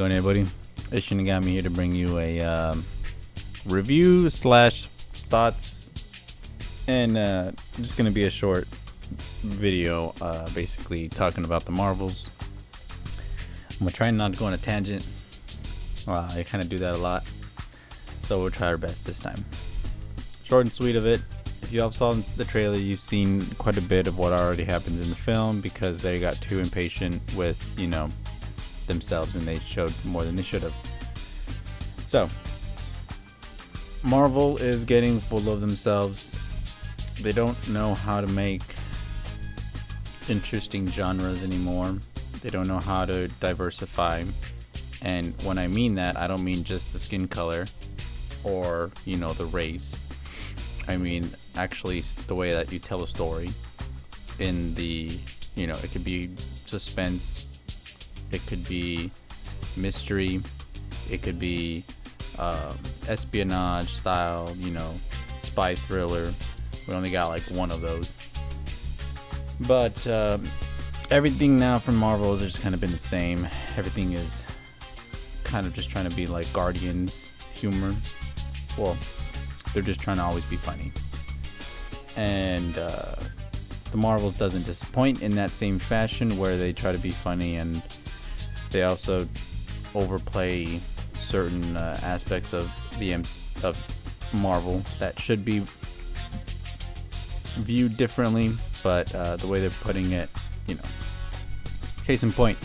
going, everybody? It's Shinigami here to bring you a review slash thoughts, and just gonna be a short video, basically talking about the Marvels. I'm gonna try not to go on a tangent. Well, I kind of do that a lot, so we'll try our best this time. Short and sweet of it. If you all saw the trailer, you've seen quite a bit of what already happens in the film because they got too impatient with, themselves, and they showed more than they should have. So, Marvel is getting full of themselves. They don't know how to make interesting genres anymore. They don't know how to diversify. And when I mean that, I don't mean just the skin color or, the race. I mean, actually, the way that you tell a story in the, it could be suspense, it could be mystery, it could be espionage style, spy thriller. We only got like one of those. But everything now from Marvel has just kind of been the same. Everything is kind of just trying to be like Guardians humor. Well, they're just trying to always be funny. And the Marvels doesn't disappoint in that same fashion where they try to be funny, and they also overplay certain aspects of of Marvel that should be viewed differently, but the way they're putting it, Case in point,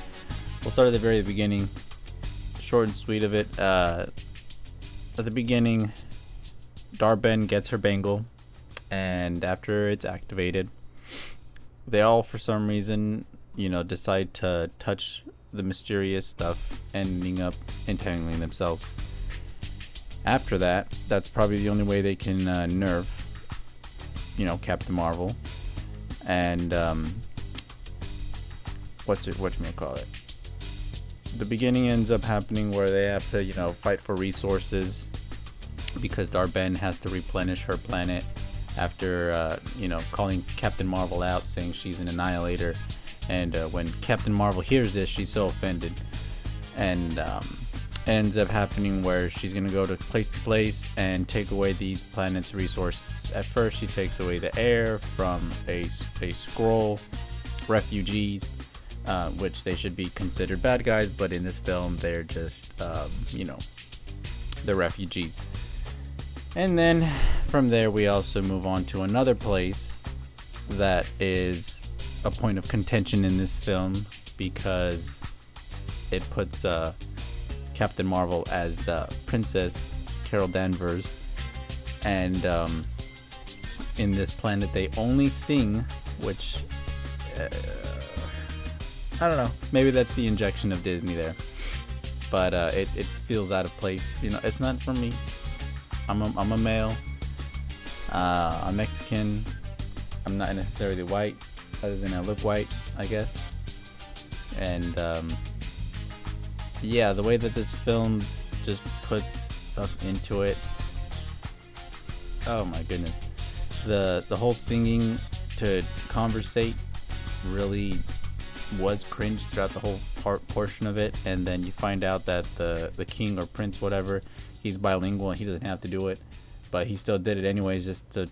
we'll start at the very beginning. Short and sweet of it. At the beginning, Dar-Benn gets her bangle, and after it's activated, they all, for some reason, decide to touch the mysterious stuff, ending up entangling themselves. After that, that's probably the only way they can nerf, Captain Marvel, and whatchamacallit. The beginning ends up happening where they have to, fight for resources because Dar-Benn has to replenish her planet after, calling Captain Marvel out, saying she's an annihilator. And when Captain Marvel hears this, she's so offended, and ends up happening where she's gonna go to place and take away these planets' resources. At first, she takes away the air from a Skrull refugees, which they should be considered bad guys, but in this film, they're just, they're refugees. And then from there, we also move on to another place that is a point of contention in this film because it puts Captain Marvel as Princess Carol Danvers, and in this planet they only sing, which I don't know, maybe that's the injection of Disney there, but it feels out of place. It's not for me. I'm a male. I'm Mexican. I'm not necessarily white, other than I look white, I guess. And the way that this film just puts stuff into it, oh my goodness. The whole singing to conversate really was cringe throughout the whole portion of it, and then you find out that the king or prince, whatever, he's bilingual and he doesn't have to do it, but he still did it anyways just to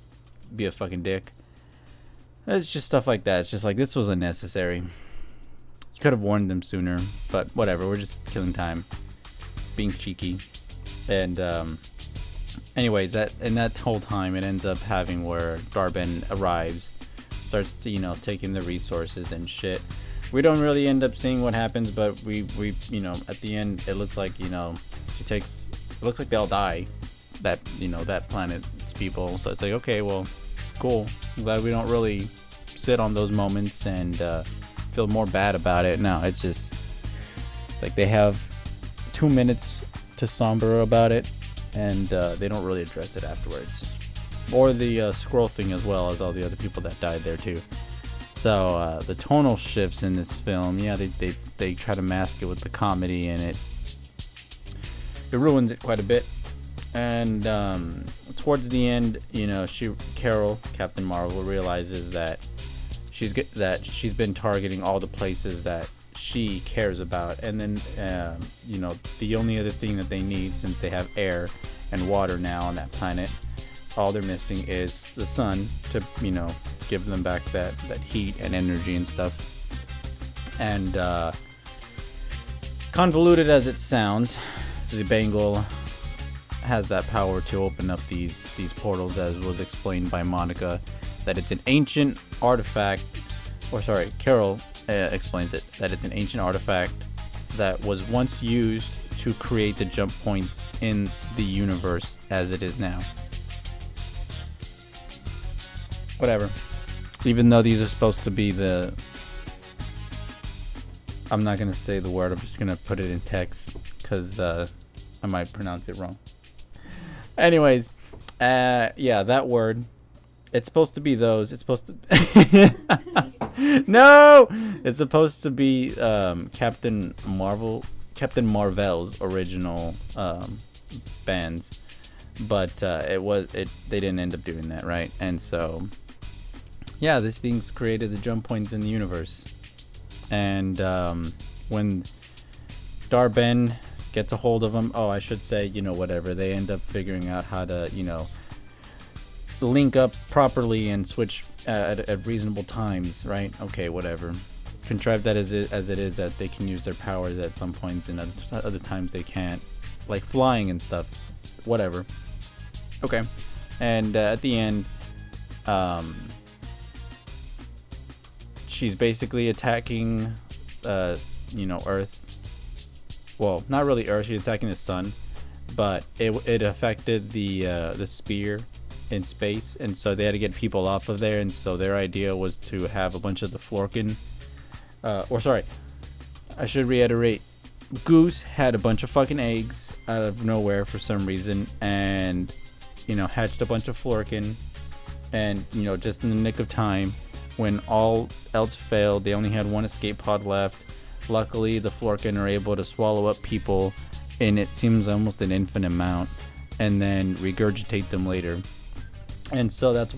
be a fucking dick. It's just stuff like that. It's just like, this was unnecessary. You could have warned them sooner, but whatever. We're just killing time, being cheeky. And anyways, that whole time, it ends up having where Dar-Benn arrives, starts to, taking the resources and shit. We don't really end up seeing what happens, but we at the end, it looks like, she takes, it looks like they all die, that, that planet's people. So it's like, okay, well, cool. I'm glad we don't really sit on those moments and feel more bad about it. No, it's like they have 2 minutes to somber about it, and they don't really address it afterwards. Or the Skrull thing, as well as all the other people that died there too. So the tonal shifts in this film, they try to mask it with the comedy, and it ruins it quite a bit. And towards the end, Carol, Captain Marvel, realizes that she's been targeting all the places that she cares about. And then you know, the only other thing that they need, since they have air and water now on that planet, all they're missing is the sun to, you know, give them back that heat and energy and stuff. And convoluted as it sounds, the Bengal has that power to open up these portals, as was explained by Monica, that it's an ancient artifact, or sorry, Carol explains it, that it's an ancient artifact that was once used to create the jump points in the universe as it is now. Whatever. Even though these are supposed to be the... I'm not going to say the word, I'm just going to put it in text, because I might pronounce it wrong. Anyways, yeah, that word. It's supposed to be those. It's supposed to... No! It's supposed to be Captain Marvel's original bands. But they didn't end up doing that, right? And so, yeah, this thing's created the jump points in the universe. And when Dar-Ben gets a hold of them, oh, I should say, you know, whatever, they end up figuring out how to, you know, link up properly and switch at reasonable times, right? Okay, whatever. Contrive that as it is, that they can use their powers at some points, and other times they can't, like flying and stuff. Whatever. Okay. And at the end, she's basically attacking, you know, Earth. Well, not really Earth. She's attacking the sun, but it affected the spear in space, and so they had to get people off of there. And so their idea was to have a bunch of the Florkin, or sorry, I should reiterate. Goose had a bunch of fucking eggs out of nowhere for some reason, and, you know, hatched a bunch of Florkin, and, you know, just in the nick of time, when all else failed, they only had one escape pod left. Luckily, the Florkin are able to swallow up people in, it seems, almost an infinite amount, and then regurgitate them later. And so that's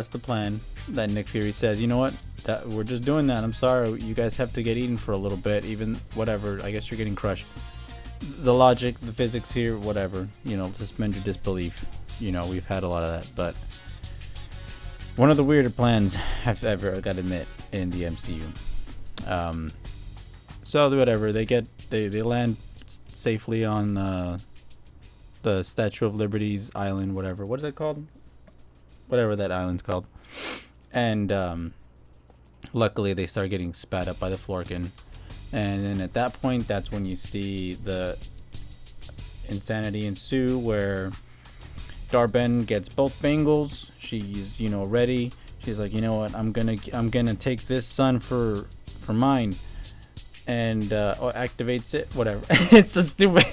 the plan. That Nick Fury says, you know what? That we're just doing that. I'm sorry, you guys have to get eaten for a little bit. Even whatever. I guess you're getting crushed. The logic, the physics here, whatever. You know, suspend your disbelief. You know, we've had a lot of that, but one of the weirder plans I've ever got to admit in the MCU. So whatever, they land safely on the Statue of Liberty's island, whatever. What is it called? Whatever that island's called. And luckily they start getting spat up by the Florkin. And then at that point, that's when you see the insanity ensue, where Dar-Ben gets both Bengals. She's, you know, ready. She's like, you know what, I'm gonna take this sun for mine. And activates it. Whatever. It's so stupid.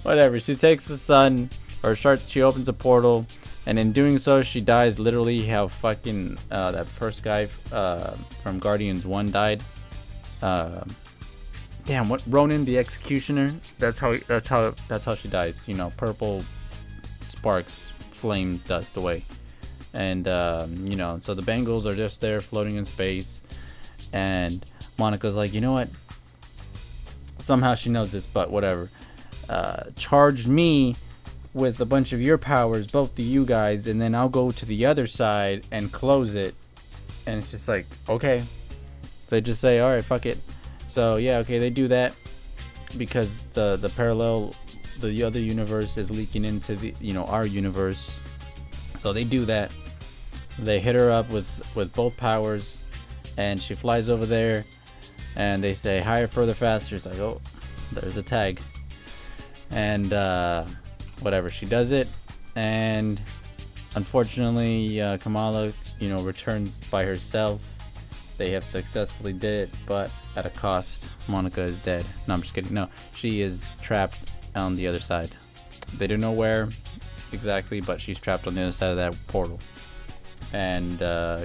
Whatever. She takes the sun, or she opens a portal, and in doing so, she dies literally how fucking that first guy from Guardians 1 died. Damn, what, Ronan the Executioner? That's how she dies. You know, purple sparks, flame dust away, and you know, so the Bengals are just there floating in space. And Monica's like, you know what? Somehow she knows this, but whatever. Charge me with a bunch of your powers, both of you guys, and then I'll go to the other side and close it. And it's just like, okay. They just say, all right, fuck it. So yeah, okay, they do that because the parallel, the other universe is leaking into the, you know, our universe. So they do that. They hit her up with both powers. And she flies over there, and they say, higher, further, faster. It's like, oh, there's a tag. And whatever, she does it. And unfortunately, Kamala, you know, returns by herself. They have successfully did it, but at a cost. Monica is dead. No, I'm just kidding. No, she is trapped on the other side. They don't know where exactly, but she's trapped on the other side of that portal. And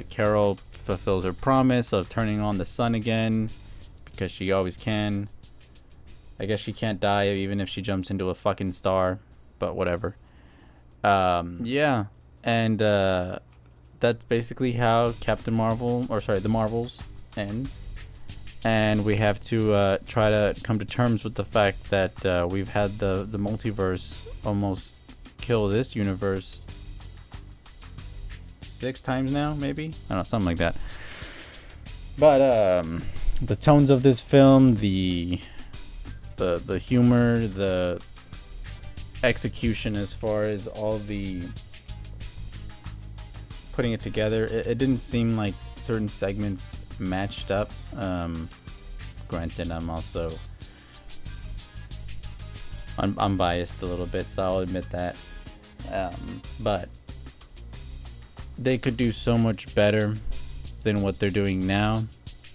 Carol fulfills her promise of turning on the sun again, because she always can. I guess she can't die even if she jumps into a fucking star, but whatever. Yeah, and that's basically how Captain Marvel, or sorry, the Marvels end, and we have to try to come to terms with the fact that we've had the multiverse almost kill this universe 6 times now, maybe? I don't know, something like that. But the tones of this film, the humor, the execution as far as all the putting it together, it didn't seem like certain segments matched up. Granted, I'm biased a little bit, so I'll admit that. But they could do so much better than what they're doing now,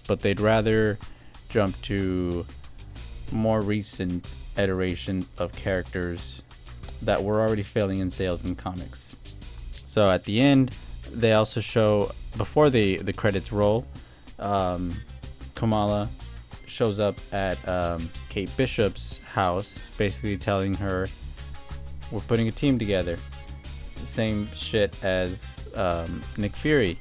but they'd rather jump to more recent iterations of characters that were already failing in sales in comics. So at the end, they also show, before the credits roll, Kamala shows up at Kate Bishop's house, basically telling her, we're putting a team together. It's the same shit as Nick Fury.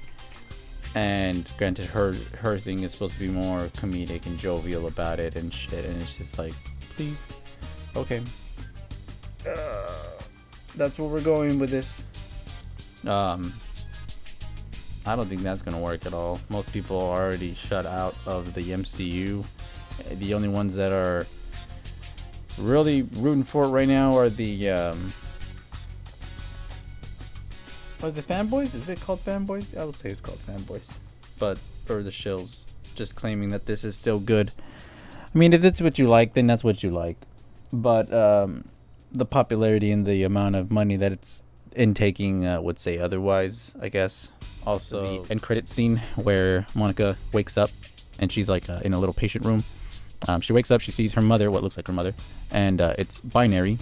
And granted, her thing is supposed to be more comedic and jovial about it and shit, and it's just like, please, okay, that's where we're going with this. I don't think that's gonna work at all. Most people are already shut out of the MCU. The only ones that are really rooting for it right now are the fanboys? Is it called fanboys? I would say it's called fanboys. Or the shills, just claiming that this is still good. I mean, if that's what you like, then that's what you like. But the popularity and the amount of money that it's intaking would say otherwise, I guess. Also, the end credit scene where Monica wakes up and she's like in a little patient room. She wakes up, she sees her mother, what looks like her mother, and it's binary.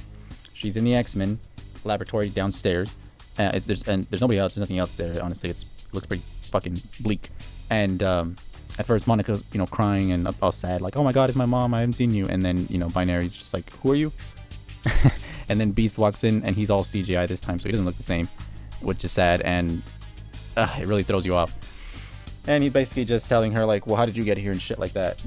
She's in the X-Men laboratory downstairs. There's nobody else. There's nothing else there. Honestly, it looks pretty fucking bleak. And at first, Monica's crying and all sad, like, "Oh my God, it's my mom. I haven't seen you." And then Binary's just like, "Who are you?" And then Beast walks in and he's all CGI this time, so he doesn't look the same, which is sad, and it really throws you off. And he's basically just telling her like, "Well, how did you get here?" and shit like that.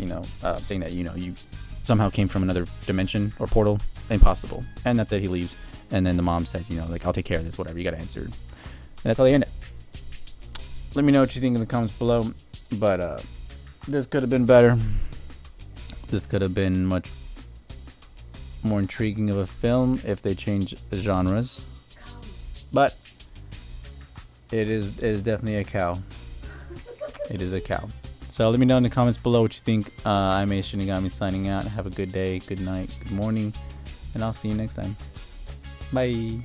Saying that you somehow came from another dimension or portal. Impossible. And that's it. He leaves. And then the mom says, "I'll take care of this, whatever, you gotta answer." And that's how they end it. Let me know what you think in the comments below. But this could have been better. This could have been much more intriguing of a film if they changed genres. But it is definitely a cow. It is a cow. So let me know in the comments below what you think. I'm A Shinigami signing out. Have a good day, good night, good morning, and I'll see you next time. Bye.